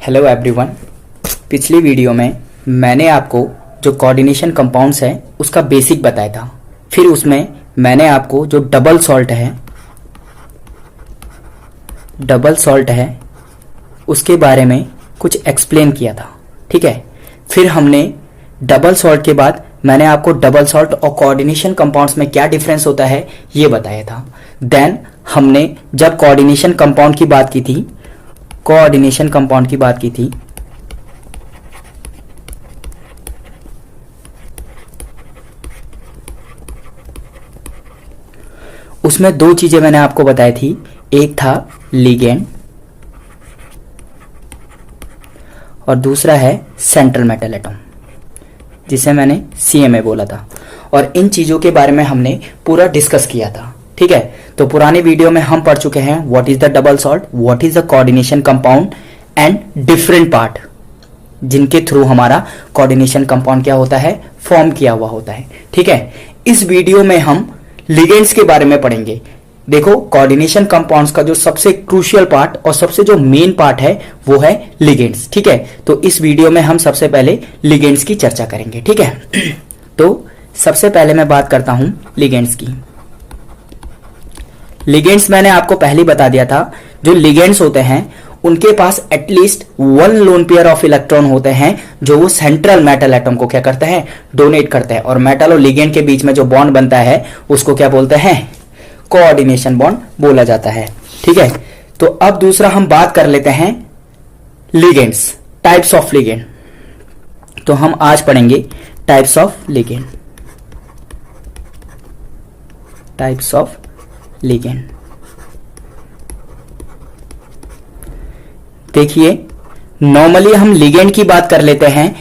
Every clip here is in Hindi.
Hello everyone. पिछली वीडियो में मैंने आपको जो कोऑर्डिनेशन कंपाउंड्स है उसका बेसिक बताया था। फिर उसमें मैंने आपको जो डबल सॉल्ट है उसके बारे में कुछ एक्सप्लेन किया था। ठीक है। फिर हमने डबल सॉल्ट के बाद मैंने आपको डबल सॉल्ट और कोऑर्डिनेशन कंपाउंड्स में क्या डिफरेंस होता है ये बताया था। देन हमने जब कोऑर्डिनेशन कंपाउंड की बात की थी उसमें दो चीजें मैंने आपको बताई थी। एक था लिगेंड और दूसरा है सेंट्रल मेटल एटम, जिसे मैंने CMA बोला था। और इन चीजों के बारे में हमने पूरा डिस्कस किया था। ठीक है। तो पुराने वीडियो में हम पढ़ चुके हैं what is the double salt, what is the coordination compound and different part जिनके थ्रू हमारा कोऑर्डिनेशन कंपाउंड क्या होता है, फॉर्म किया हुआ होता है। ठीक है। इस वीडियो में हम लिगेंड्स के बारे में पढ़ेंगे। देखो, कोऑर्डिनेशन कंपाउंड्स का जो सबसे क्रूशियल पार्ट और सबसे जो मेन पार्ट है वो है लिगेंड्स। ठीक है। तो इस वीडियो में हम सबसे पहले लिगेंड्स की चर्चा करेंगे। ठीक है। तो सबसे पहले मैं बात करता हूं लिगेंड्स की। लिगेंड्स मैंने आपको पहले बता दिया था, जो लिगेंड्स होते हैं उनके पास at least one lone pair of electron होते हैं जो वो सेंट्रल मेटल एटम को क्या करते हैं, डोनेट करते हैं। और मेटल और लिगेंड के बीच में जो बॉन्ड बनता है उसको क्या बोलते हैं, कोऑर्डिनेशन बॉन्ड बोला जाता है। ठीक है। तो अब दूसरा हम बात कर लेते हैं लिगेंड्स, टाइप्स ऑफ लिगेंड। तो हम आज पढ़ेंगे types of ligand. Types of ligand. देखिए, नॉर्मली हम लिगेंड की बात कर लेते हैं।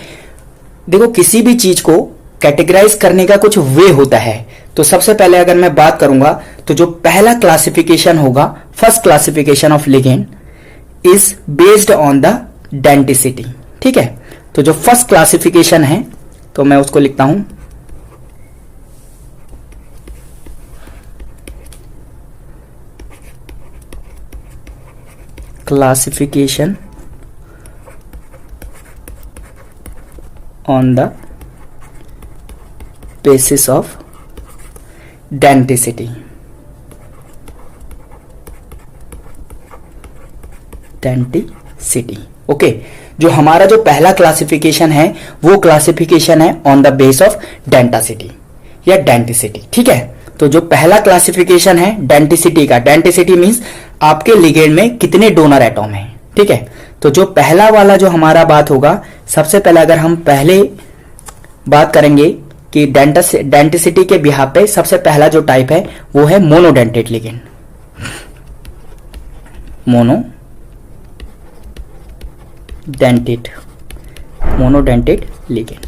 देखो, किसी भी चीज को कैटेगराइज करने का कुछ वे होता है। तो सबसे पहले अगर मैं बात करूंगा तो जो पहला क्लासिफिकेशन होगा, first classification of ligand is based on the density. ठीक है। तो जो फर्स्ट क्लासिफिकेशन है तो मैं उसको लिखता हूं classification on the basis of denticity। Okay. जो हमारा जो पहला क्लासिफिकेशन है वो क्लासिफिकेशन है ऑन द बेस ऑफ डेंटासिटी या डेंटिसिटी। ठीक है। तो जो पहला क्लासिफिकेशन है डेंटिसिटी का, डेंटिसिटी मींस आपके लिगेंड में कितने डोनर एटॉम हैं। ठीक है। तो जो पहला वाला जो हमारा बात होगा, सबसे पहले अगर हम पहले बात करेंगे कि डेंटिसिटी के बिहाफ पे सबसे पहला जो टाइप है वो है monodentate ligand. Monodentate ligand.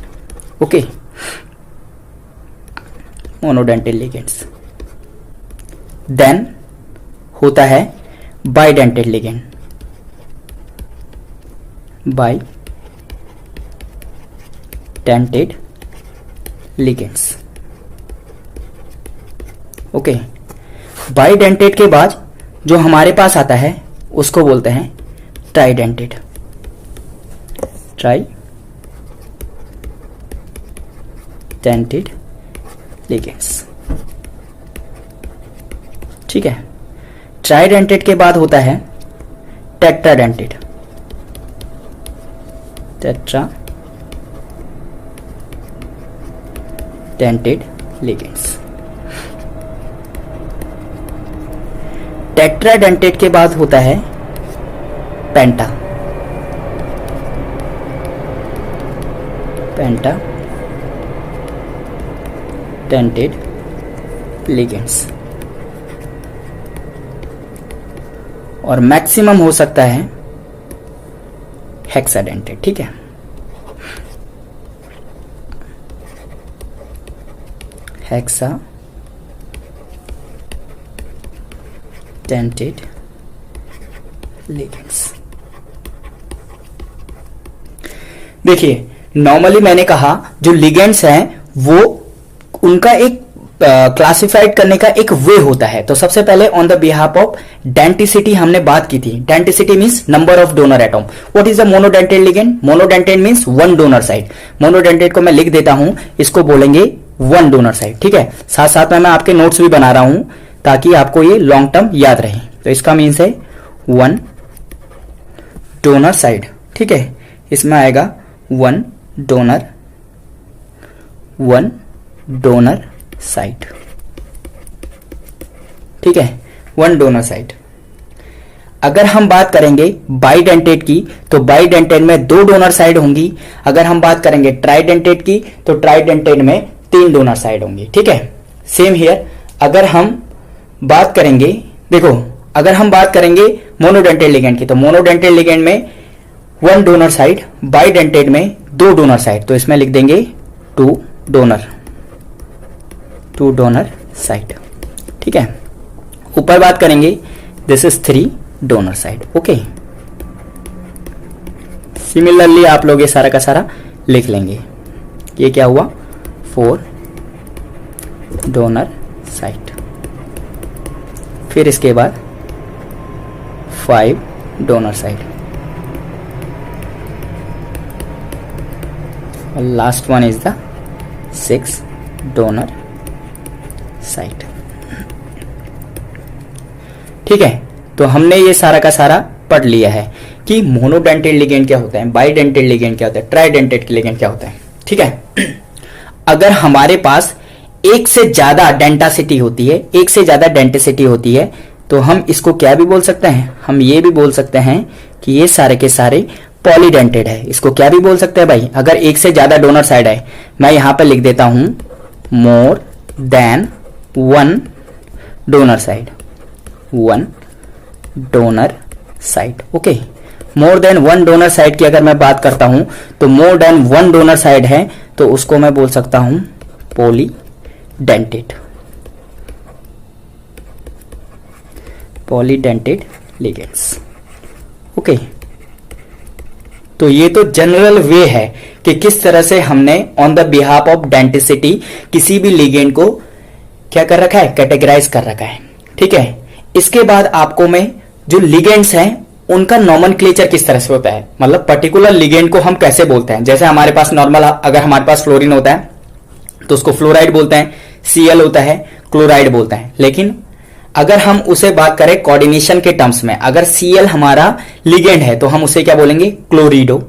Okay. Monodentate ligands. Then होता है bidentate ligand. Bidentate ligands. Okay. Bidentate के बाद जो हमारे पास आता है उसको बोलते हैं ट्राइडेंटेड। ट्राइडेंटेड लिगेंड्स। ठीक है। ट्राइडेंटेड के बाद होता है टेट्राडेंटेड। Tetradentate ligands. टेट्राडेंटेड के बाद होता है पेंटाडेंटेड लिगेंड्स। और मैक्सिमम हो सकता है हेक्साडेंटेड। ठीक है। Hexadentate ligands. देखिए, नॉर्मली मैंने कहा जो लिगेंड्स हैं वो उनका एक क्लासिफाइड करने का एक वे होता है। तो सबसे पहले on the behalf of denticity हमने बात की थी। Denticity means number of donor atom. What is the monodentate ligand? Monodentate means one donor side. Monodentate को मैं लिख देता हूं, इसको बोलेंगे वन डोनर साइड। ठीक है, साथ साथ में मैं आपके नोट्स भी बना रहा हूं ताकि आपको ये लॉन्ग टर्म याद रहे। तो इसका मीन्स है वन डोनर साइड। ठीक है, इसमें आएगा वन डोनर साइड। ठीक है, वन डोनर साइड। अगर हम बात करेंगे बाइडेंटेट की तो बाइडेंटेट में दो डोनर साइड होंगी। अगर हम बात करेंगे ट्राइडेंटेट की तो ट्राइडेंटेट में तीन डोनर साइड होंगी। ठीक है, सेम हियर। अगर हम बात करेंगे, देखो अगर हम बात करेंगे मोनोडेंटेट लिगेंड की तो मोनोडेंटेट लिगेंड में वन डोनर साइड, बाइडेंटेट में दो डोनर साइड। तो इसमें लिख देंगे टू डोनर साइड। ठीक है, ऊपर बात करेंगे this is three donor side. Okay, similarly आप लोग ये सारा का सारा लिख लेंगे। ये क्या हुआ? Four donor side. फिर इसके बाद फाइव डोनर साइड और last one is the six donor side. ठीक है, तो हमने ये सारा का सारा पढ़ लिया है कि मोनोडेंटेट लिगेंड क्या होता है, बाइडेंटेट लिगेंड क्या होता है, ट्राइडेंटेट लिगेंड क्या होता है। ठीक है, अगर हमारे पास एक से ज्यादा डेंटासिटी होती है, एक से ज्यादा डेंटिसिटी होती है, तो हम इसको क्या भी बोल सकते हैं? हम ये भी बोल सकते हैं कि ये सारे के सारे पॉलीडेंटेड है। इसको क्या भी बोल सकते हैं भाई? अगर एक से ज्यादा डोनर साइड है, मैं यहां पर लिख देता हूं more than one donor side, one donor side. Okay, more than one donor side की अगर मैं बात करता हूं तो more than one donor side है तो उसको मैं बोल सकता हूं पॉलीडेंटेड, पॉलीडेंटेड लिगेंड्स। ओके, तो ये तो जनरल वे है कि किस तरह से हमने on the behalf of denticity किसी भी लिगेंड को क्या कर रखा है? कैटेगराइज कर रखा है। ठीक है, इसके बाद आपको मैं जो लिगेंड्स हैं उनका नॉमेनक्लेचर किस तरह से होता है, मतलब पर्टिकुलर लिगेंड को हम कैसे बोलते हैं। जैसे हमारे पास नॉर्मल, अगर हमारे पास फ्लोरीन होता है तो उसको फ्लोराइड बोलते हैं, Cl होता है क्लोराइड बोलते हैं। लेकिन अगर हम उसे बात करें कोऑर्डिनेशन के टर्म्स में, अगर Cl हमारा लिगेंड है तो हम उसे क्या बोलेंगे? क्लोरिडो।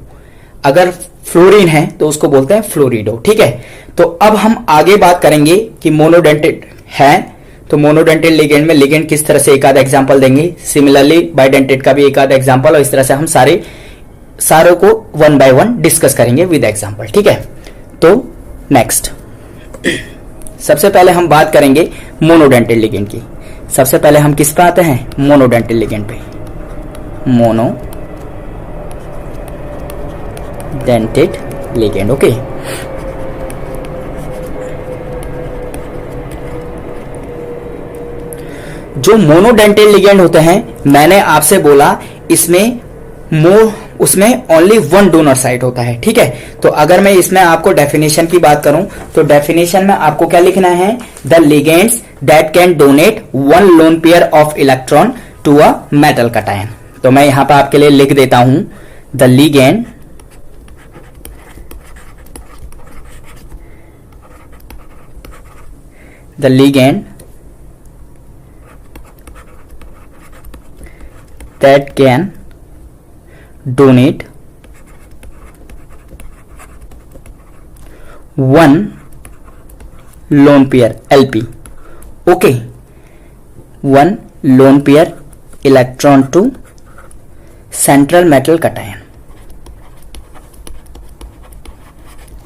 अगर फ्लोरीन है तो उसको बोलते हैं फ्लोरिडो। ठीक है, तो अब हम आगे बात करेंगे कि मोनोडेंटेट है तो मोनोडेंटेट लिगेंड में लिगेंड किस तरह से एक आधा एग्जांपल देंगे। सिमिलरली बाइडेंटेट का भी एक आधा एग्जांपल, और इस तरह से हम सारों को वन बाय वन डिस्कस करेंगे विद एग्जांपल। ठीक है, तो नेक्स्ट सबसे पहले हम बात करेंगे मोनोडेंटेट लिगेंड की। सबसे पहले हम किस पे आते हैं? मोनोडेंटेट लिगेंड पे। Monodentate ligand. ओके, जो मोनोडेंटेट लिगेंड होते हैं, मैंने आपसे बोला इसमें उसमें ओनली वन डोनर साइड होता है। ठीक है, तो अगर मैं इसमें आपको डेफिनेशन की बात करूं तो डेफिनेशन में आपको क्या लिखना है? The ligands that can donate one lone pair of electron to a metal cation. तो मैं यहां पर आपके लिए लिख देता हूं the ligand that can donate one lone pair LP. Okay, one lone pair electron to central metal cation.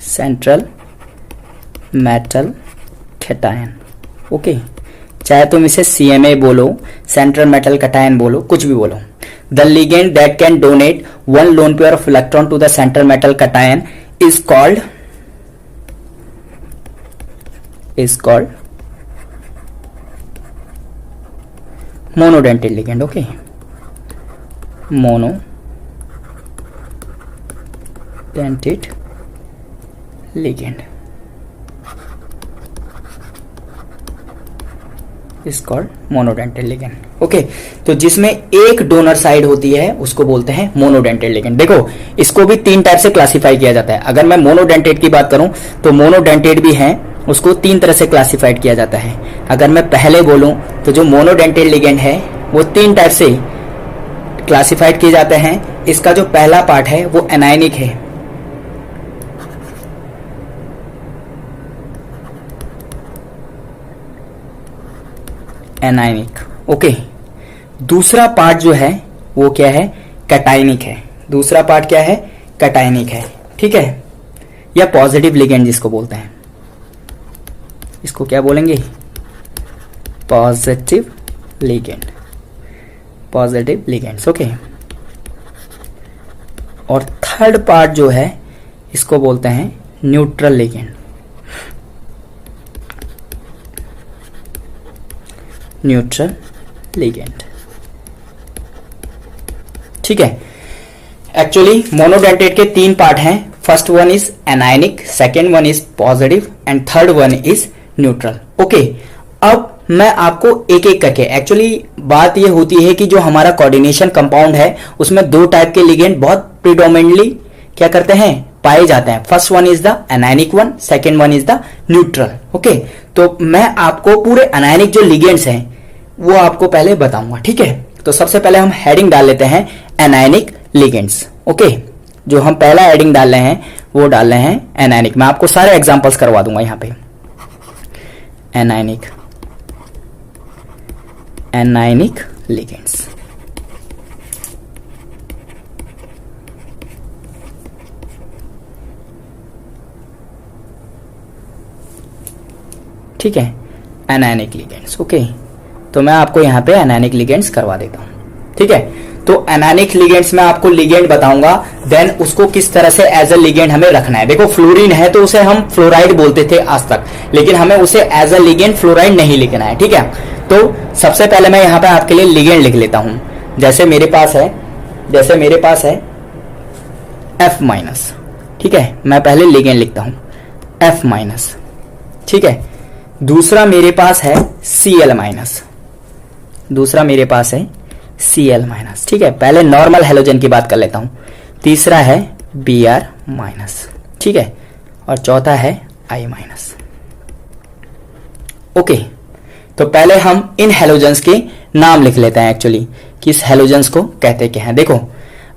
Central metal cation. Okay, चाहे तुम इसे CMA बोलो, सेंट्रल मेटल कटायन बोलो, कुछ भी बोलो। The ligand that can donate one lone pair of electron to the central metal cation is called monodentate ligand. Okay, monodentate ligand. Is called monodentate ligand. Okay, तो जिसमें एक डोनर साइड होती है उसको बोलते हैं मोनोडेंटेट लिगेंड। देखो इसको भी 3 टाइप से क्लासिफाई किया जाता है। अगर मैं मोनोडेंटेट की बात करूं तो मोनोडेंटेट भी है, उसको 3 तरह से क्लासिफाइड किया जाता है। अगर मैं पहले बोलूं तो जो मोनोडेंटेट लिगेंड है वो 3 टाइप से क्लासिफाइड किए जाते हैं। इसका जो पहला पार्ट है वो एनायनिक है, एनायनिक। ओके, दूसरा पार्ट जो है वो क्या है, कैटायनिक है। दूसरा पार्ट क्या है, कैटायनिक है, ठीक है, या पॉजिटिव लिगेंड जिसको बोलते हैं, इसको क्या बोलेंगे, positive ligand, positive ligands. Okay, और थर्ड पार्ट जो है इसको बोलते हैं न्यूट्रल लिगेंड, न्यूट्रल लिगेंड, ठीक है। एक्चुअली मोनोडेंटेट के 3 पार्ट हैं। First one is anionic, second one is positive and third one is neutral. Okay, अब मैं आपको एक एक करके, एक्चुअली बात ये होती है कि जो हमारा कोऑर्डिनेशन कंपाउंड है उसमें 2 टाइप के लिगेंड बहुत प्रीडोमिनेटली क्या करते हैं, पाए जाते हैं। First one is the anionic one, second one is the neutral. Okay, तो मैं आपको पूरे एनायनिक जो लिगेंड्स हैं वो आपको पहले बताऊंगा, ठीक है। तो सबसे पहले हम हेडिंग डाल लेते हैं एनायनिक लिगेंड्स। ओके, जो हम पहला हेडिंग डाल रहे हैं वो डाल रहे हैं एनायनिक। मैं आपको सारे एग्जांपल्स करवा दूंगा यहां पे। एनायनिक, एनायनिक लिगेंड्स, ठीक है, एनायनिक लिगेंड्स। ओके, तो मैं आपको यहां पे एनायनिक लिगेंड्स करवा देता हूं, ठीक है। तो एनायनिक लिगेंड्स में आपको लिगेंड बताऊंगा, देन उसको किस तरह से एज अ लिगेंड हमें रखना है। देखो फ्लोरीन है तो उसे हम फ्लोराइड बोलते थे आज तक, लेकिन हमें उसे एज अ लिगेंड फ्लोराइड नहीं लिखना है, ठीक है। तो सबसे पहले मैं यहां पे आपके लिए लिगेंड लिख लेता हूं। जैसे मेरे पास है F माइनस, ठीक है, मैं पहले लिगेंड लिखता हूं F माइनस, ठीक है। दूसरा मेरे पास है Cl माइनस, दूसरा मेरे पास है Cl माइनस, ठीक है। पहले नॉर्मल हेलोजन की बात कर लेता हूं। तीसरा है Br माइनस, ठीक है, और चौथा है I माइनस। ओके, तो पहले हम इन हेलोजन्स के नाम लिख लेते हैं एक्चुअली कि इस हेलोजन्स को कहते क्या है। देखो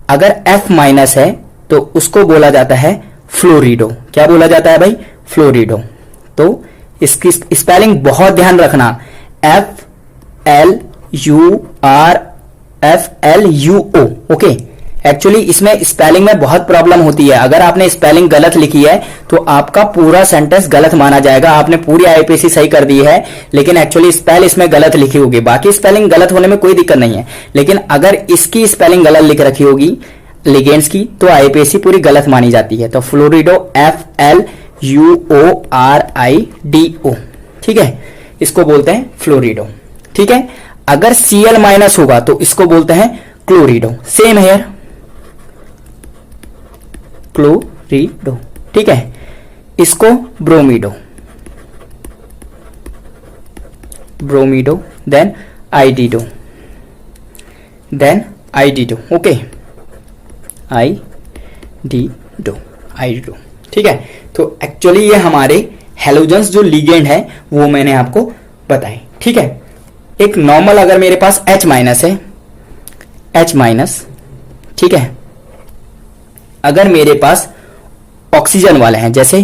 अगर F माइनस है तो उसको बोला जाता है फ्लोरिडो। क्या बोला जाता है भाई, फ्लोरिडो। तो इसकी स्पेलिंग बहुत ध्यान रखना, FLURO। ओके, एक्चुअली इसमें स्पेलिंग में बहुत प्रॉब्लम होती है। अगर आपने स्पेलिंग गलत लिखी है तो आपका पूरा सेंटेंस गलत माना जाएगा। आपने पूरी आईपीसी सही कर दी है लेकिन एक्चुअली स्पेल इसमें गलत लिखी होगी। बाकी स्पेलिंग गलत होने में कोई दिक्कत नहीं है, लेकिन अगर इसकी स्पेलिंग गलत लिख रखी होगी लिगेंड्स की तो आईपीसी पूरी गलत मानी जाती है। तो फ्लोरिडो FLUORIDO, ठीक है, इसको बोलते हैं फ्लोरिडो, ठीक है। अगर Cl माइनस होगा तो इसको बोलते हैं क्लोरिडो। सेम हेयर, क्लोरिडो, ठीक है। इसको ब्रोमिडो, ब्रोमिडो, देन आइडिडो, देन आइडिडो। ओके, आइडिडो, आइडिडो, ठीक है। तो एक्चुअली ये हमारे हेलोजन्स जो लिगेंड है वो मैंने आपको बताए, ठीक है। एक नॉर्मल अगर मेरे पास H माइनस है, H माइनस, ठीक है। अगर मेरे पास ऑक्सीजन वाले हैं जैसे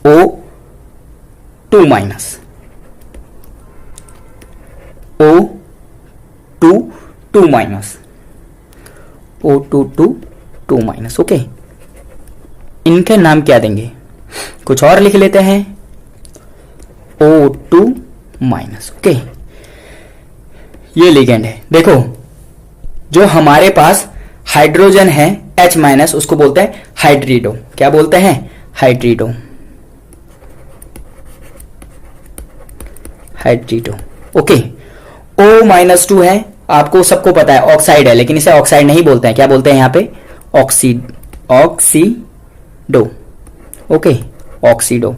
O2 minus, O2 minus, O2 minus, okay. इनके नाम क्या देंगे, कुछ और लिख लेते हैं, O2 माइनस, ओके। ये लिगेंड है। देखो जो हमारे पास हाइड्रोजन है H माइनस उसको बोलते हैं हाइड्रिडो। क्या बोलते हैं, हाइड्रिडो, हाइड्रिडो, ओके। O-2 है, आपको सबको पता है ऑक्साइड है, लेकिन इसे ऑक्साइड नहीं बोलते हैं। क्या बोलते हैं यहाँ पे, ऑक्सीडो, ओके, ऑक्सीडो।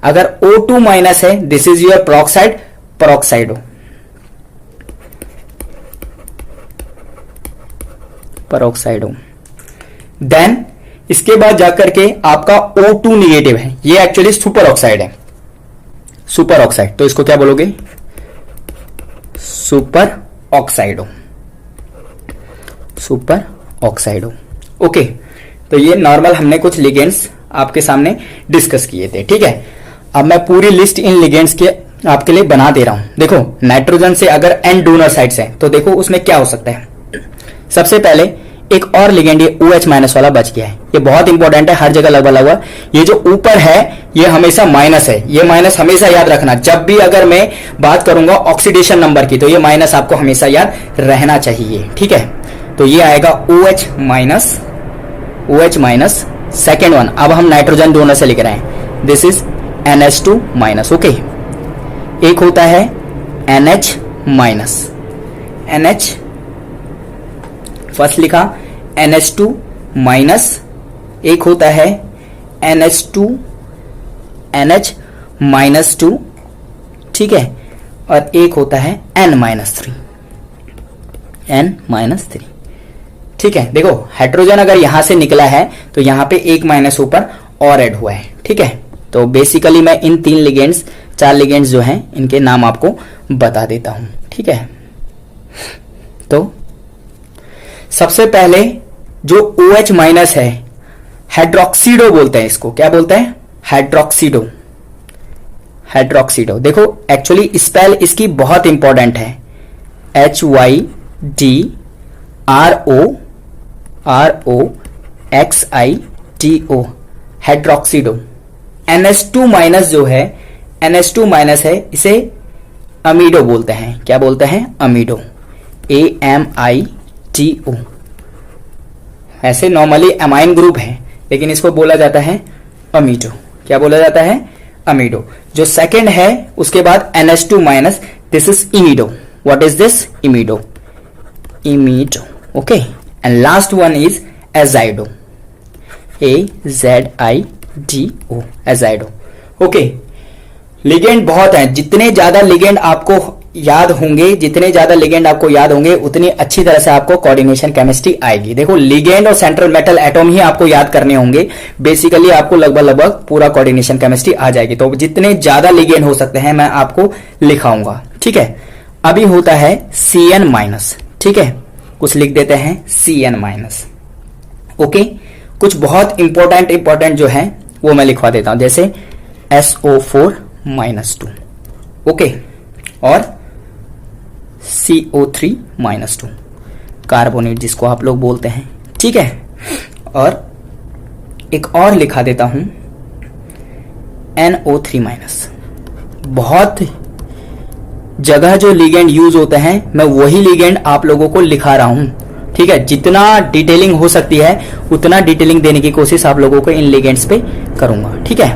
अगर O2 माइनस है दिस इज योर पेरोक्साइड, पेरोक्साइडो, पर ऑक्साइडो। देन इसके बाद जाकर के आपका O2 निगेटिव है, ये एक्चुअली सुपर ऑक्साइड है, सुपर ऑक्साइड, तो इसको क्या बोलोगे? Super oxido, super oxido. Okay, तो ये नॉर्मल हमने कुछ लिगेंड्स आपके सामने डिस्कस किए थे। ठीक है, अब मैं पूरी लिस्ट इन लिगेंड्स के आपके लिए बना दे रहा हूं। देखो नाइट्रोजन से अगर N डोनर साइड्स है तो देखो उसमें क्या हो सकता है। सबसे पहले एक और लिगेंड ये OH माइनस वाला बच गया है, ये बहुत इंपॉर्टेंट है, हर जगह लगभग लगभग। ये जो ऊपर है ये हमेशा माइनस है, ये माइनस हमेशा याद रखना। जब भी अगर मैं बात करूंगा ऑक्सीडेशन नंबर की तो ये माइनस आपको हमेशा याद रहना चाहिए। ठीक है, तो ये आएगा OH माइनस सेकेंड वन। अब हम नाइट्रोजन डोनर से लिख रहे हैं, this is NH2 minus. Okay, एक होता है NH माइनस, NH फर्स्ट लिखा NH2 माइनस, एक होता है NH माइनस 2, ठीक है, और एक होता है N माइनस 3। ठीक है, देखो हाइड्रोजन अगर यहां से निकला है तो यहां पे एक माइनस ऊपर और ऐड हुआ है। ठीक है, तो बेसिकली मैं इन 3 लिगेंड्स 4 लिगेंड्स जो हैं इनके नाम आपको बता देता हूं। ठीक है, तो सबसे पहले जो OH माइनस है हाइड्रोक्सीडो बोलते हैं इसको, क्या बोलते हैं? हाइड्रोक्सीडो, हाइड्रोक्सीडो। देखो एक्चुअली स्पेल इसकी बहुत इंपॉर्टेंट है, HYDROXIDO, हाइड्रोक्सीडो। NH2 माइनस जो है, NH2 माइनस है, इसे अमीडो बोलते हैं। क्या बोलते हैं? अमीडो, AMIDO। ऐसे नॉर्मली अमाइन ग्रुप है लेकिन इसको बोला जाता है अमीडो। क्या बोला जाता है? अमीडो। जो सेकंड है उसके बाद NH2 minus, this is imido. What is this? Imido, imido. Okay, and last one is azido, AZIDO, azido. Okay, ligand बहुत हैं, जितने ज्यादा लिगेंड आपको याद होंगे, जितने ज्यादा लिगेंड आपको याद होंगे उतनी अच्छी तरह से आपको कोऑर्डिनेशन केमिस्ट्री आएगी। देखो लिगेंड और सेंट्रल मेटल एटॉम ही आपको याद करने होंगे, बेसिकली आपको लगभग पूरा कोऑर्डिनेशन केमिस्ट्री आ जाएगी। तो जितने ज्यादा लिगेंड हो सकते हैं मैं आपको लिखाऊंगा। ठीक है, अभी होता है CN माइनस। ठीक है, कुछ लिख देते हैं CN माइनस। ओके, कुछ बहुत इंपॉर्टेंट जो है वो मैं लिखवा देता हूं, जैसे SO4 माइनस 2। ओके, और CO3 माइनस 2, कार्बोनेट जिसको आप लोग बोलते हैं। ठीक है, और एक और लिखा देता हूं NO3 माइनस। बहुत जगह जो लिगेंड यूज होते हैं मैं वही लिगेंड आप लोगों को लिखा रहा हूं। ठीक है, जितना डिटेलिंग हो सकती है उतना डिटेलिंग देने की कोशिश आप लोगों को इन लिगेंड्स पे करूंगा। ठीक है,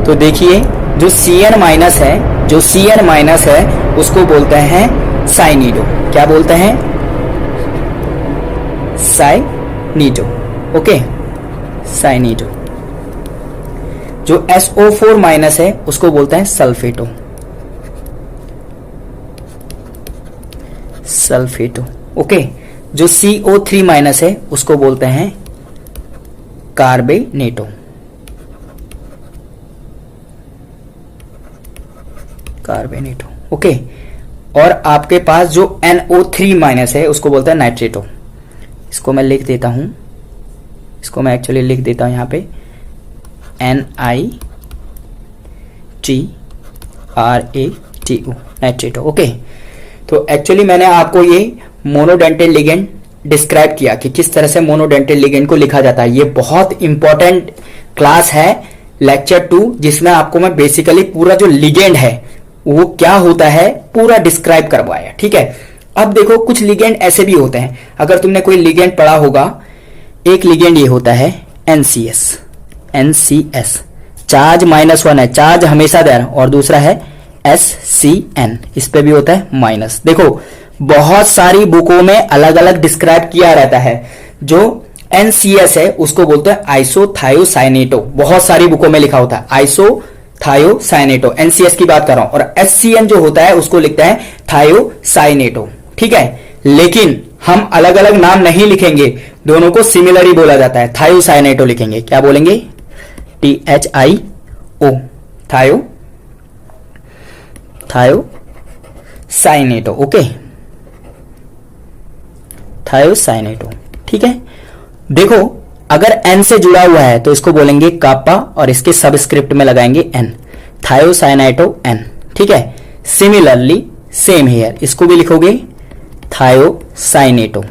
तो देखिए जो CN माइनस है, जो CN माइनस है उसको बोलते हैं साइनिडो। क्या बोलते हैं? साइनिडो। ओके, साइनिडो। जो SO4 माइनस है उसको बोलते हैं सल्फेटो, सल्फेटो। ओके, जो CO3 माइनस है उसको बोलते हैं कार्बेनेटो, कार्बेनेटो। ओके, और आपके पास जो NO3 माइनस है उसको बोलते हैं नाइट्रेटो। इसको मैं लिख देता हूं, इसको मैं एक्चुअली लिख देता हूं यहां पे NITRATO, नाइट्रेटो। ओके, तो एक्चुअली मैंने आपको ये मोनोडेंटेड लिगेंड डिस्क्राइब किया कि किस तरह से मोनोडेंटेड लिगेंड को लिखा जाता है। ये बहुत इंपॉर्टेंट क्लास है लेक्चर 2, जिसमें आपको मैं बेसिकली पूरा जो लिगेंड है वो क्या होता है पूरा डिस्क्राइब करवाया। ठीक है, अब देखो कुछ लिगेंड ऐसे भी होते हैं, अगर तुमने कोई लिगेंड पढ़ा होगा, एक लिगेंड ये होता है NCS, चार्ज -1 है, चार्ज हमेशा देर, और दूसरा है SCN, इस पे भी होता है माइनस। देखो बहुत सारी बुकों में अलग अलग डिस्क्राइब किया रहता है। जो NCS है उसको बोलते हैं आइसोथायोसाइनेटो, बहुत सारी बुकों में लिखा होता है आइसो थायोसाइनेटो, NCS की बात कर रहा हूं, और HCN जो होता है उसको लिखते हैं थायोसाइनेटो, ठीक है। लेकिन हम अलग अलग नाम नहीं लिखेंगे, दोनों को सिमिलर ही बोला जाता है, थायोसाइनेटो लिखेंगे। क्या बोलेंगे? THIO, थायोसाइनेटो, ओके, थायोसाइनेटो, ठीक है। देखो अगर N से जुड़ा हुआ है तो इसको बोलेंगे कापा, और इसके सबस्क्रिप्ट में लगाएंगे N, थायोसाइनेटो N, ठीक है। सिमिलरली सेम हियर, इसको भी लिखोगे थायोसाइनेटो,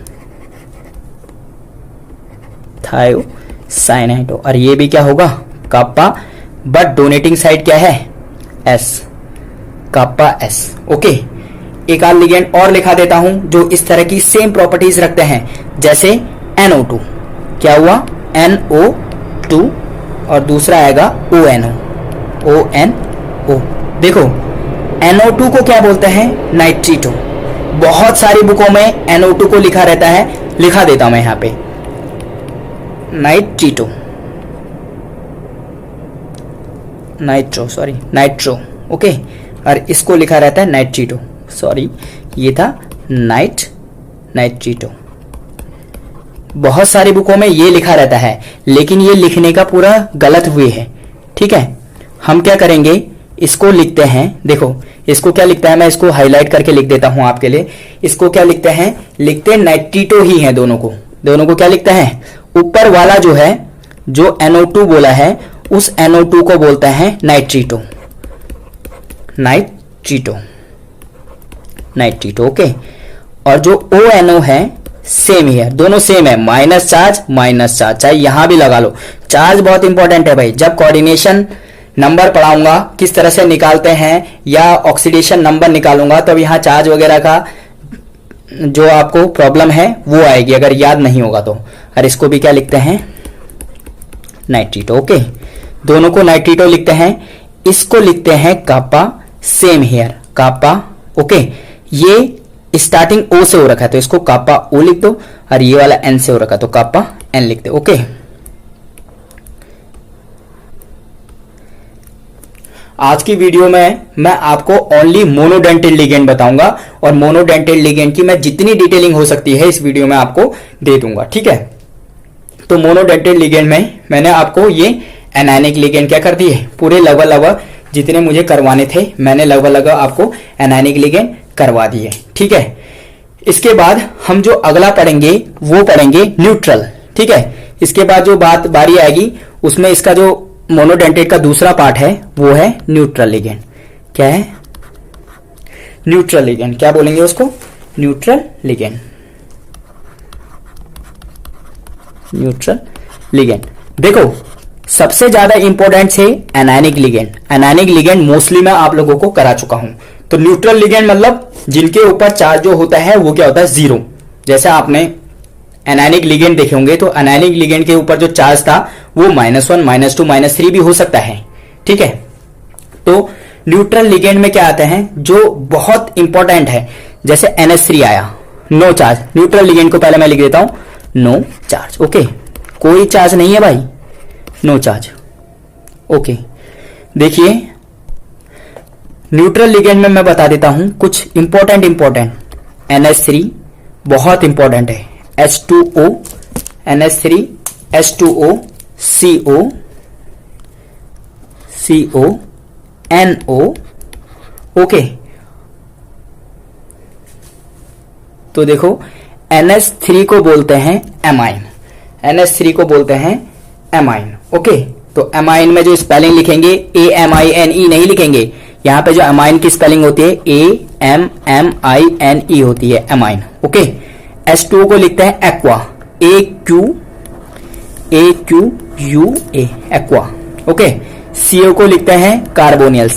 थायोसाइनेटो, और ये भी क्या होगा? कापा, बट डोनेटिंग साइड क्या है? S, कापा S, ओके। एक आध लिगेंड और लिखा देता हूं जो इस तरह की सेम प्रॉपर्टीज रखते हैं, जैसे NO2, क्या हुआ? NO2, और दूसरा आएगा ONO, ONO। देखो NO2 को क्या बोलते हैं? नाइट्रीटो। बहुत सारी बुकों में NO2 को लिखा रहता है, लिखा देता हूं मैं यहां पे, नाइट्रीटो, नाइट्रो, ओके, और इसको लिखा रहता है नाइट्रीटो, सॉरी ये था नाइट्रीटो। बहुत सारी बुकों में ये लिखा रहता है, लेकिन ये लिखने का पूरा गलत वे है, ठीक है। हम क्या करेंगे, इसको लिखते हैं, देखो इसको क्या लिखता है, मैं इसको हाईलाइट करके लिख देता हूं आपके लिए। इसको क्या लिखते हैं? लिखते नाइट्रीटो ही है, दोनों को क्या लिखते हैं? ऊपर वाला जो है, जो NO2 बोला है, उस NO2 को बोलते हैं नाइट्रीटो, ओके। और जो ONO है सेम ही है, दोनों सेम है, माइनस चार्ज, चाहे यहां भी लगा लो। चार्ज बहुत इंपॉर्टेंट है भाई, जब कोऑर्डिनेशन नंबर पढ़ाऊंगा किस तरह से निकालते हैं, या ऑक्सीडेशन नंबर निकालूंगा, तब यहां चार्ज वगैरह का जो आपको प्रॉब्लम है वो आएगी, अगर याद नहीं होगा तो। और इसको भी क्या लिखते हैं? नाइट्रीटो, ओके। दोनों को नाइट्रीटो लिखते हैं, इसको लिखते हैं कापा, सेम हियर, कापा, ओके। ये स्टार्टिंग O से हो रखा है तो इसको कापा O लिख दो, और ये वाला N से हो रखा है तो कापा N लिख दो, ओके। आज की वीडियो में मैं आपको ओनली मोनोडेंटेड लिगेंड बताऊंगा, और मोनोडेंटेड लिगेंड की मैं जितनी डिटेलिंग हो सकती है इस वीडियो में आपको दे दूंगा, ठीक है। तो मोनोडेंटेड लिगेंड में मैंने आपको ये एनायनिक लिगेंड क्या कर दिए, पूरे लगभग जितने मुझे करवाने थे मैंने लगभग आपको एनायनिक लिगेंड करवा दिए, ठीक है। इसके बाद हम जो अगला पढ़ेंगे वो पढ़ेंगे न्यूट्रल, ठीक है। इसके बाद जो बारी आएगी उसमें इसका जो मोनोडेंटेड का दूसरा पार्ट है वो है न्यूट्रल लिगेंड। क्या है? न्यूट्रल लिगेंड, क्या बोलेंगे उसको? न्यूट्रल लिगेंड, देखो सबसे ज्यादा इंपॉर्टेंट है anionic ligand. Anionic ligand mostly मैं आप लोगों को करा चुका हूं। तो न्यूट्रल लिगेंड मतलब जिनके ऊपर चार्ज जो होता है वो क्या होता है? जीरो। जैसे आपने एनायनिक लिगेंड देखे होंगे तो एनायनिक लिगेंड के ऊपर जो चार्ज था वो -1, -2, -3 भी हो सकता है, ठीक है। तो न्यूट्रल लिगेंड में क्या आते हैं जो बहुत इंपॉर्टेंट है, जैसे NH3 आया, नो चार्ज। न्यूट्रल लिगेंड को पहले मैं लिख देता हूं नो चार्ज, ओके। कोई चार्ज नहीं है भाई, नो चार्ज, ओके। देखिए न्यूट्रल लिगेंड में मैं बता देता हूं कुछ इंपॉर्टेंट NH3 बहुत इंपॉर्टेंट है, H2O, NH3, H2O, CO, NO, okay. तो देखो NH3 को बोलते हैं एमाइन, NH3 को बोलते हैं एमाइन, ओके। तो एमाइन में जो स्पेलिंग लिखेंगे AMINE नहीं लिखेंगे, यहां पे जो एमाइन की स्पेलिंग होती है AMMINE होती है, एमाइन, ओके। H2O को लिखते हैं aqua, AQUA, aqua, okay. CO को लिखते हैं कार्बोनियल,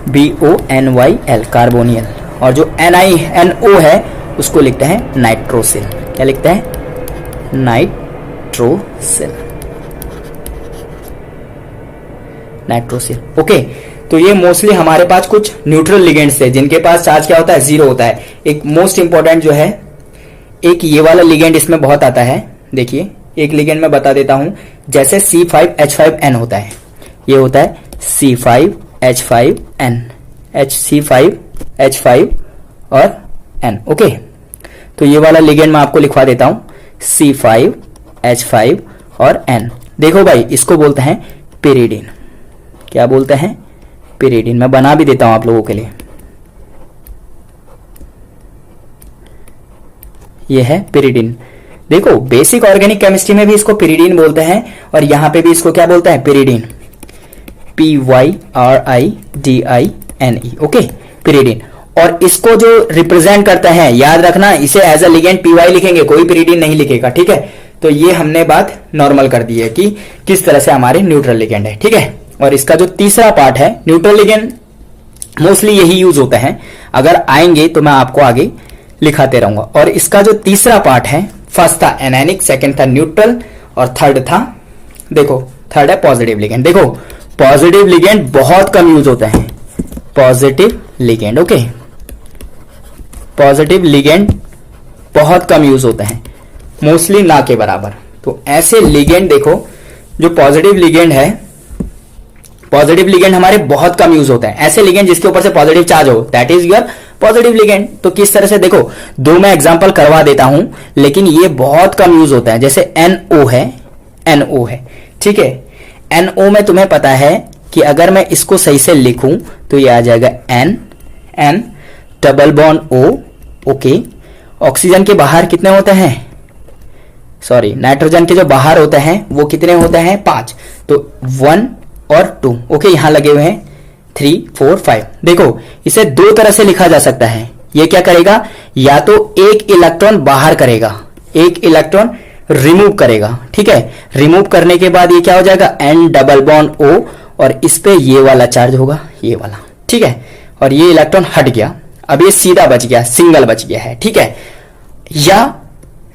CARBONYL, कार्बोनियल। और जो NO है उसको लिखते हैं नाइट्रोसिल। क्या लिखते हैं? Nitrosyl, okay. तो ये मोस्टली हमारे पास कुछ न्यूट्रल लिगेंड्स है जिनके पास चार्ज क्या होता है? जीरो होता है। एक मोस्ट इंपॉर्टेंट जो है, एक ये वाला लिगेंड इसमें बहुत आता है। देखिए एक लिगेंड में बता देता हूं, जैसे C5H5N होता है, ये होता है C5H5N, HC5H5 और N। ओके, तो ये वाला लिगेंड मैं आपको लिखवा देता हूं, C5H5 और N। देखो भाई, इसको बोलते हैं पिरिडीन। क्या बोलते हैं? पिरिडीन। मैं बना भी देता हूं आप लोगों के लिए। ये है पिरिडीन। देखो, बेसिक ऑर्गेनिक केमिस्ट्री में भी इसको पिरिडीन बोलते हैं और यहां पे भी इसको क्या बोलते हैं? पिरिडीन। PYRIDINE। Okay, pyridine. और इसको जो रिप्रेजेंट करता है, याद रखना, इसे एज अ लिगेंड PY लिखेंगे, कोई पिरिडीन नहीं लिखेगा। ठीक है, तो ये हमने बात नॉर्मल कर दी है कि किस तरह से हमारे न्यूट्रल लिगेंड है। ठीक है, और इसका जो तीसरा पार्ट है, न्यूट्रल लिगेंड मोस्टली यही यूज होता है। अगर आएंगे तो मैं आपको आगे लिखाते रहूंगा। और इसका जो तीसरा पार्ट है, फर्स्ट था एनायनिक, सेकंड था न्यूट्रल और थर्ड था, देखो थर्ड है पॉजिटिव लिगेंड। देखो, पॉजिटिव लिगेंड बहुत कम यूज होते हैं। Positive ligand, okay, positive ligand बहुत कम यूज होते हैं, मोस्टली ना के बराबर। तो ऐसे लिगेंड देखो, जो पॉजिटिव लिगेंड है, पॉजिटिव लिगेंड हमारे बहुत कम यूज होते हैं। ऐसे लिगेंड जिसके ऊपर से पॉजिटिव चार्ज हो, that is your positive ligand. तो किस तरह से, देखो दो मैं एग्जांपल करवा देता हूं, लेकिन ये बहुत कम यूज होता है। जैसे NO है, NO है, ठीक है। NO में तुम्हें पता है कि अगर मैं इसको सही से लिखूं तो ये आ जाएगा N double bond O, okay. Oxygen के बाहर कितने होते हैं? सॉरी, नाइट्रोजन के जो बाहर होते हैं वो कितने होते हैं? 5। तो 1 और 2, ओके, यहां लगे हुए हैं 3, 4, 5। देखो, इसे दो तरह से लिखा जा सकता है। ये क्या करेगा? या तो एक इलेक्ट्रॉन बाहर करेगा, एक इलेक्ट्रॉन रिमूव करेगा। ठीक है, रिमूव करने के बाद ये क्या हो जाएगा? N डबल बॉन्ड O, और इस पे ये वाला चार्ज होगा, ये वाला। ठीक है, और ये इलेक्ट्रॉन हट गया, अब ये सीधा बच गया, सिंगल बच गया है। ठीक है, या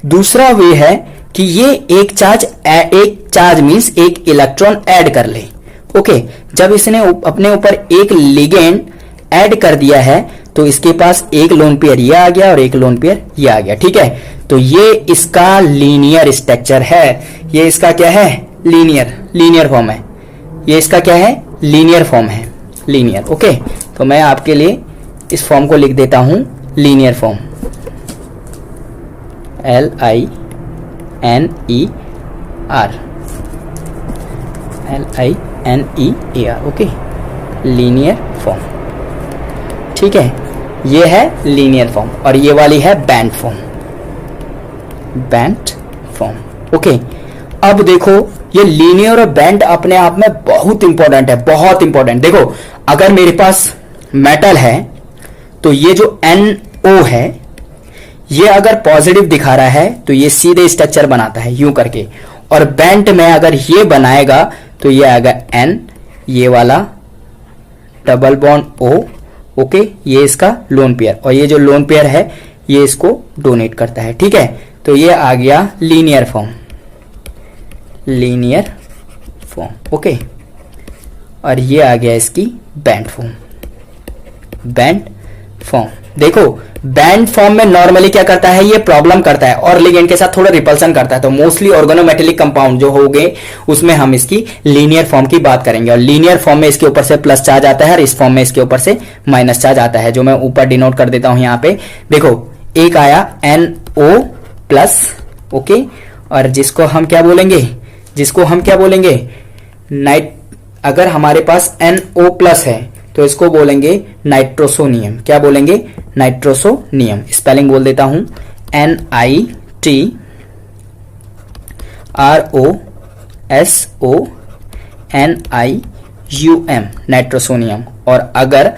दूसरा वे है कि ये एक चार्ज मींस एक इलेक्ट्रॉन ऐड कर ले। ओके, जब इसने अपने ऊपर एक लिगेंड ऐड कर दिया है तो इसके पास एक लोन पेयर ये आ गया और एक लोन पेयर ये आ गया। ठीक है, तो ये इसका लीनियर स्ट्रक्चर है। ये इसका क्या है? लीनियर फॉर्म है। ये इसका क्या है? लीनियर फॉर्म है, लीनियर। ओके, तो मैं आपके लिए इस फॉर्म को लिख देता हूं, linear form, LINER, LINEAR, okay, linear form. ठीक है, ये है लीनियर फॉर्म और ये वाली है band form, band form. Okay, अब देखो, ये लीनियर और बैंड अपने आप में बहुत इंपॉर्टेंट है, बहुत इंपॉर्टेंट। देखो, अगर मेरे पास मेटल है तो ये जो NO है, ये अगर पॉजिटिव दिखा रहा है तो ये सीधे स्ट्रक्चर बनाता है यूं करके, और बैंड में अगर ये बनाएगा तो ये आएगा N, ये वाला डबल बॉन्ड O, ओके, ये इसका लोन पेयर, और ये जो लोन पेयर है ये इसको डोनेट करता है। ठीक है, तो ये आ गया linear form, linear form, okay, और ये आ गया इसकी बैंड फॉर्म, बैंड फॉर्म। देखो, बैंड फॉर्म में नॉर्मली क्या करता है? ये प्रॉब्लम करता है और लिगेंड के साथ थोड़ा रिपल्सन करता है। तो मोस्टली ऑर्गेनोमेटेलिक कंपाउंड जो हो गए उसमें हम इसकी लीनियर फॉर्म की बात करेंगे, और लीनियर फॉर्म में इसके ऊपर से प्लस चार्ज आता है और इस फॉर्म में इसके ऊपर से माइनस चार्ज आता है, जो मैं ऊपर डिनोट कर देता हूं यहाँ पे। देखो, एक आया NO प्लस, ओके, और जिसको हम क्या बोलेंगे? अगर हमारे पास NO प्लस है तो इसको बोलेंगे नाइट्रोसोनियम। क्या बोलेंगे? नाइट्रोसोनियम। स्पेलिंग बोल देता हूं, NITROSONIUM, नाइट्रोसोनियम। और अगर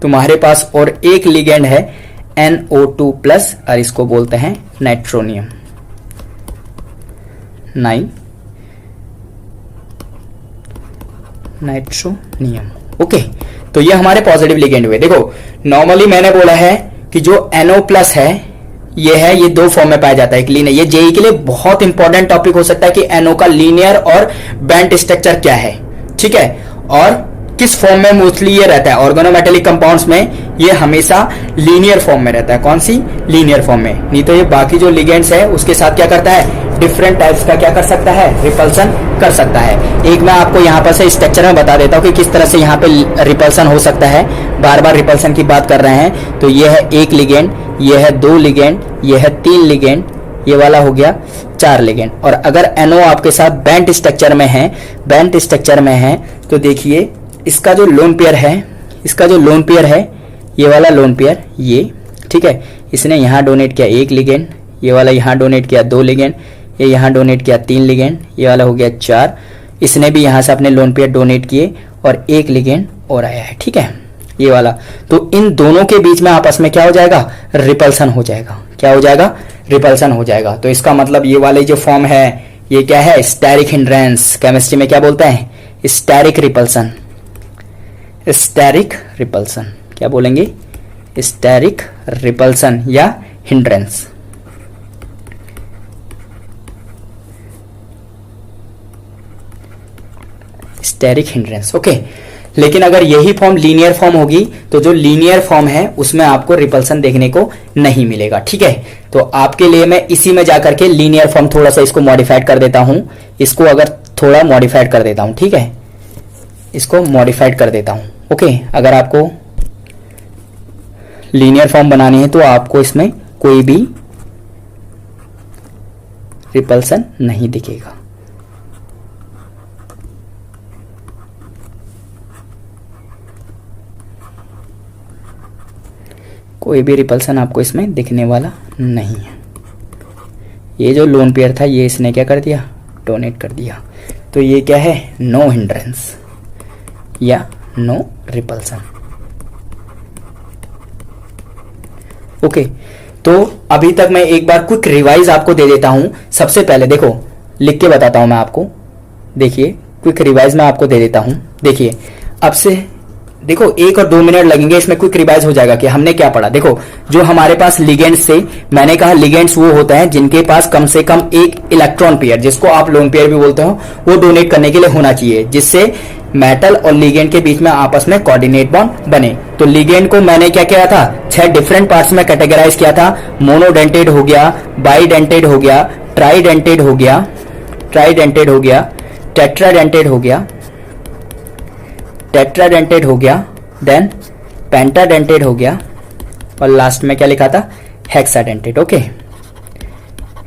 तुम्हारे पास और एक लिगेंड है NO2 प्लस, और इसको बोलते हैं नाइट्रोनियम, नाइट्रोनियम। ओके, तो ये हमारे पॉजिटिव लिगेंड हुए। देखो, नॉर्मली मैंने बोला है कि जो NO प्लस है ये दो फॉर्म में पाया जाता है, एक लीनियर। ये जेई के लिए बहुत इंपॉर्टेंट टॉपिक हो सकता है कि NO का लीनियर और बैंड स्ट्रक्चर क्या है। ठीक है, और किस फॉर्म में मोस्टली ये रहता है? ऑर्गेनोमेटेलिक कंपाउंड्स में ये हमेशा लीनियर फॉर्म में रहता है। कौन सी? लीनियर फॉर्म में। नहीं तो ये बाकी जो लिगेंड्स है उसके साथ क्या करता है? डिफरेंट टाइप्स का क्या कर सकता है, रिपल्सन कर सकता है। एक मैं आपको यहाँ पर से स्ट्रक्चर में बता देता हूँ कि किस तरह से यहाँ पे रिपल्सन हो सकता है। बार बार रिपल्सन की बात कर रहे हैं तो ये है एक लिगेंड, ये है दो लिगेंड, ये है तीन लिगेंड, ये वाला हो गया चार लिगेंड। और अगर NO आपके साथ बैंड स्ट्रक्चर में है, बैंड स्ट्रक्चर में है तो देखिए इसका जो लोन पेयर है, इसका जो लोन पेयर है ये वाला लोन पेयर, ये ठीक है, इसने यहाँ डोनेट किया एक लिगेंड, ये वाला यहाँ डोनेट किया दो लिगेंड, ये यहाँ डोनेट किया तीन लिगेंड, ये वाला हो गया चार, इसने भी यहाँ से अपने लोन पेयर डोनेट किए और एक लिगेंड और आया है, ठीक है, ये वाला। तो इन दोनों के बीच में आपस में क्या हो जाएगा, रिपल्सन हो जाएगा। क्या हो जाएगा, रिपल्सन हो जाएगा। तो इसका मतलब ये वाले जो फॉर्म है ये क्या है, स्टेरिक हिंड्रेंस। केमिस्ट्री में क्या बोलते हैं, स्टेरिक रिपल्सन, स्टेरिक रिपल्सन, क्या बोलेंगे, स्टेरिक रिपल्सन या हिंड्रेंस। Steric hindrance, okay. लेकिन अगर यही फॉर्म लीनियर फॉर्म होगी तो जो लीनियर फॉर्म है उसमें आपको रिपल्सन देखने को नहीं मिलेगा, ठीक है। तो आपके लिए मैं इसी में जाकर के लीनियर फॉर्म थोड़ा सा इसको मॉडिफाइड कर देता हूं, इसको अगर थोड़ा मॉडिफाइड कर देता हूं, ठीक है, इसको मॉडिफाइड कर देता हूं, ओके। अगर आपको लीनियर फॉर्म बनानी है तो आपको इसमें कोई भी रिपल्सन नहीं दिखेगा। कोई भी रिपल्सन आपको इसमें दिखने वाला नहीं है। ये जो लोन पेयर था ये इसने क्या कर दिया, डोनेट कर दिया। तो ये क्या है, नो हिंड्रेंस या नो रिपल्सन, ओके। तो अभी तक मैं एक बार क्विक रिवाइज आपको दे देता हूं। सबसे पहले देखो, लिख के बताता हूं मैं आपको, देखिए क्विक रिवाइज मैं आपको दे देता हूं। देखिए अब से देखो 1 और 2 मिनट लगेंगे, इसमें क्विक रिवाइज हो जाएगा कि हमने क्या पढ़ा। देखो जो हमारे पास लिगेंड्स से, मैंने कहा लिगेंड्स वो होता है जिनके पास कम से कम एक इलेक्ट्रॉन पेयर, जिसको आप लोन पेयर भी बोलते हो, वो डोनेट करने के लिए होना चाहिए, जिससे मेटल और लिगेंड के बीच में आपस में कोऑर्डिनेट बॉन्ड बने। तो लिगेंड को मैंने क्या किया था, 6 डिफरेंट पार्ट्स में कैटेगराइज किया था। मोनोडेंटेड हो गया, बाईडेंटेड हो गया, ट्राइडेंटेड हो गया, ट्राइडेंटेड हो गया, टेट्राडेंटेड हो गया, टेट्राडेंटेड हो गया, देन पेंटाडेंटेड हो गया, और लास्ट में क्या लिखा था, हेक्साडेंटेड, ओके,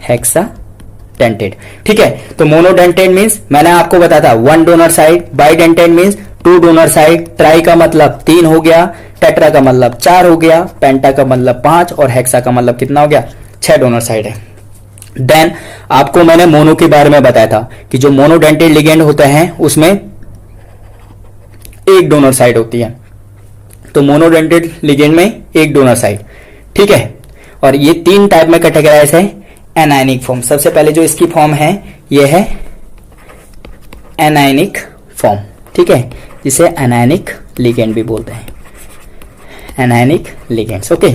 हेक्साडेंटेड, ठीक है। तो मोनोडेंटेड मींस मैंने आपको बताया था 1 donor side, bidentate means 2 donor side, try का मतलब 3 हो गया, टेट्रा का मतलब 4 हो गया, पेंटा का मतलब 5 और हेक्सा का मतलब कितना हो गया, 6 डोनर साइड है। देन आपको मैंने मोनो के बारे में बताया था कि जो मोनोडेंटेड लिगेंड होते हैं उसमें एक डोनर साइड होती है। तो मोनोडेंटेड लिगेंड में एक डोनर साइड, ठीक है। और ये 3 टाइप में कैटेगराइज है। एनायनिक फॉर्म, सबसे पहले जो इसकी फॉर्म है ये है एनायनिक फॉर्म, ठीक है, जिसे एनायनिक लिगेंड भी बोलते हैं, एनायनिक लिगेंड्स, ओके।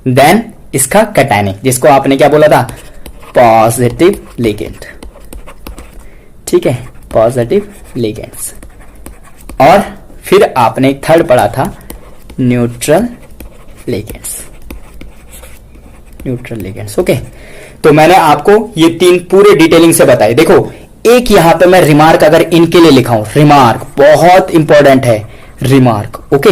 देन इसका कैटायनिक, जिसको आपने क्या बोला था, पॉजिटिव लिगेंड, ठीक है, पॉजिटिव लिगेंड्स। और फिर आपने एक थर्ड पढ़ा था, neutral ligands, neutral ligands, okay. तो मैंने आपको ये 3 पूरे डिटेलिंग से बताए। देखो एक यहां पे मैं रिमार्क अगर इनके लिए लिखा हूं, रिमार्क बहुत इंपॉर्टेंट है, रिमार्क, ओके।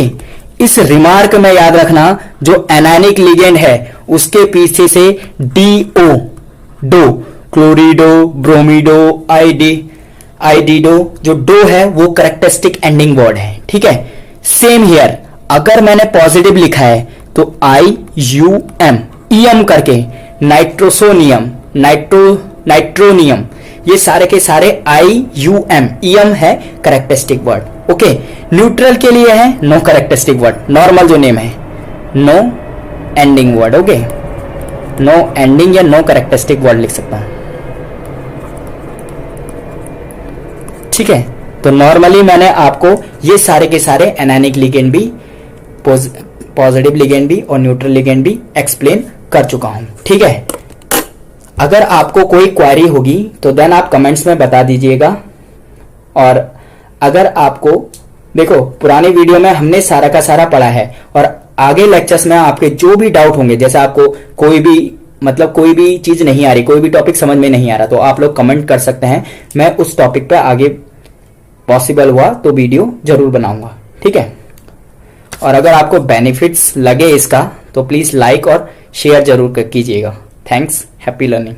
इस रिमार्क में याद रखना जो एनायनिक लिगेंड है उसके पीछे से DO, डो, क्लोरिडो, ब्रोमिडो, आइडिडो, जो डो है वो करेक्टरिस्टिक एंडिंग वर्ड है, ठीक है। सेम हियर, अगर मैंने पॉजिटिव लिखा है तो IUM, EM करके, नाइट्रोसोनियम, नाइट्रोनियम, ये सारे के सारे IUM, EM है करेक्टरिस्टिक वर्ड, ओके। न्यूट्रल के लिए है नो करेक्टरिस्टिक वर्ड, नॉर्मल जो नेम है, no ending word, okay, no ending या नो करेक्टरिस्टिक वर्ड लिख सकता हूं, ठीक है। तो नॉर्मली मैंने आपको ये सारे के सारे एनायनिक लिगेंड भी, पॉजिटिव लिगेंड भी और न्यूट्रल लिगेंड भी एक्सप्लेन कर चुका हूं, ठीक है। अगर आपको कोई क्वेरी होगी तो देन आप कमेंट्स में बता दीजिएगा। और अगर आपको, देखो पुरानी वीडियो में हमने सारा का सारा पढ़ा है और आगे लेक्चर्स में आपके जो भी डाउट होंगे, जैसे आपको कोई भी मतलब कोई भी चीज नहीं आ रही, कोई भी टॉपिक समझ में नहीं आ रहा, तो आप लोग कमेंट कर सकते हैं, मैं उस टॉपिक पे आगे पॉसिबल हुआ तो वीडियो जरूर बनाऊंगा, ठीक है। और अगर आपको बेनिफिट्स लगे इसका तो प्लीज लाइक और शेयर जरूर कीजिएगा। Thanks, happy learning.